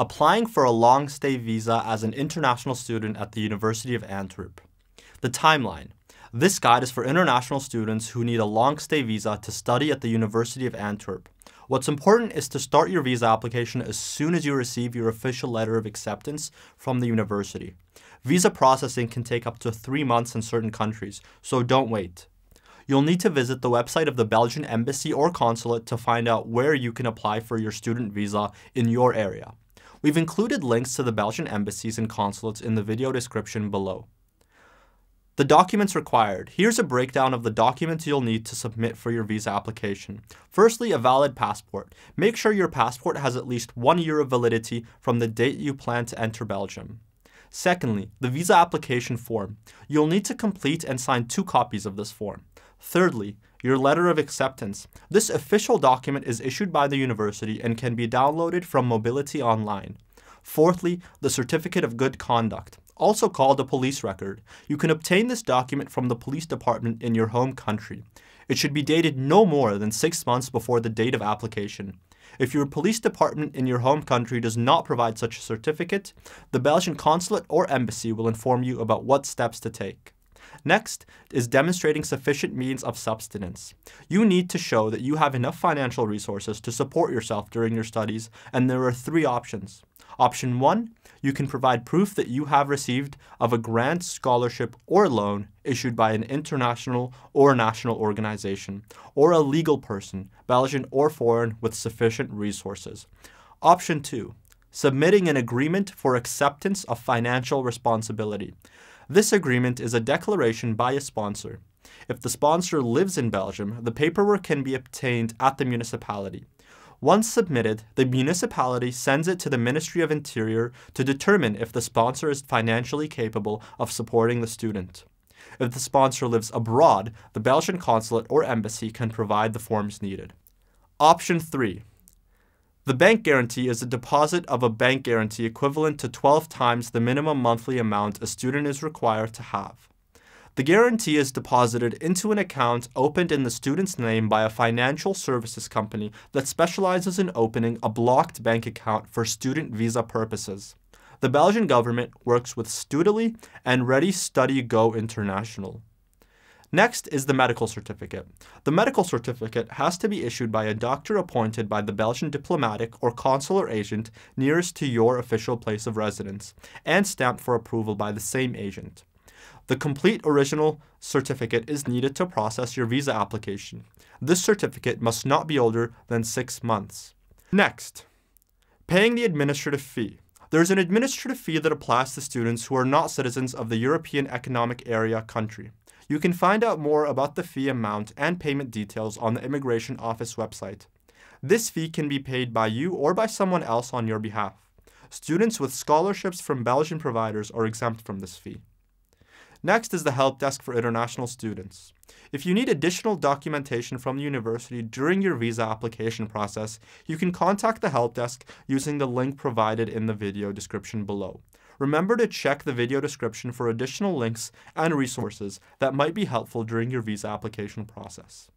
Applying for a long-stay visa as an international student at the University of Antwerp. The timeline. This guide is for international students who need a long-stay visa to study at the University of Antwerp. What's important is to start your visa application as soon as you receive your official letter of acceptance from the university. Visa processing can take up to 3 months in certain countries, so don't wait. You'll need to visit the website of the Belgian embassy or consulate to find out where you can apply for your student visa in your area. We've included links to the Belgian embassies and consulates in the video description below. The documents required. Here's a breakdown of the documents you'll need to submit for your visa application. Firstly, a valid passport. Make sure your passport has at least 1 year of validity from the date you plan to enter Belgium. Secondly, the visa application form. You'll need to complete and sign 2 copies of this form. Thirdly, your letter of acceptance. This official document is issued by the university and can be downloaded from Mobility Online. Fourthly, the certificate of good conduct, also called a police record. You can obtain this document from the police department in your home country. It should be dated no more than 6 months before the date of application. If your police department in your home country does not provide such a certificate, the Belgian consulate or embassy will inform you about what steps to take. Next is demonstrating sufficient means of subsistence. You need to show that you have enough financial resources to support yourself during your studies, and there are 3 options. Option 1, you can provide proof that you have received of a grant, scholarship, or loan issued by an international or national organization, or a legal person, Belgian or foreign, with sufficient resources. Option 2, submitting an agreement for acceptance of financial responsibility. This agreement is a declaration by a sponsor. If the sponsor lives in Belgium, the paperwork can be obtained at the municipality. Once submitted, the municipality sends it to the Ministry of Interior to determine if the sponsor is financially capable of supporting the student. If the sponsor lives abroad, the Belgian consulate or embassy can provide the forms needed. Option 3. The bank guarantee is a deposit of a bank guarantee equivalent to 12 times the minimum monthly amount a student is required to have. The guarantee is deposited into an account opened in the student's name by a financial services company that specializes in opening a blocked bank account for student visa purposes. The Belgian government works with Studely and Ready Study Go International. Next is the medical certificate. The medical certificate has to be issued by a doctor appointed by the Belgian diplomatic or consular agent nearest to your official place of residence and stamped for approval by the same agent. The complete original certificate is needed to process your visa application. This certificate must not be older than 6 months. Next, paying the administrative fee. There is an administrative fee that applies to students who are not citizens of the European Economic Area country. You can find out more about the fee amount and payment details on the Immigration Office website. This fee can be paid by you or by someone else on your behalf. Students with scholarships from Belgian providers are exempt from this fee. Next is the Helpdesk for international students. If you need additional documentation from the university during your visa application process, you can contact the Helpdesk using the link provided in the video description below. Remember to check the video description for additional links and resources that might be helpful during your visa application process.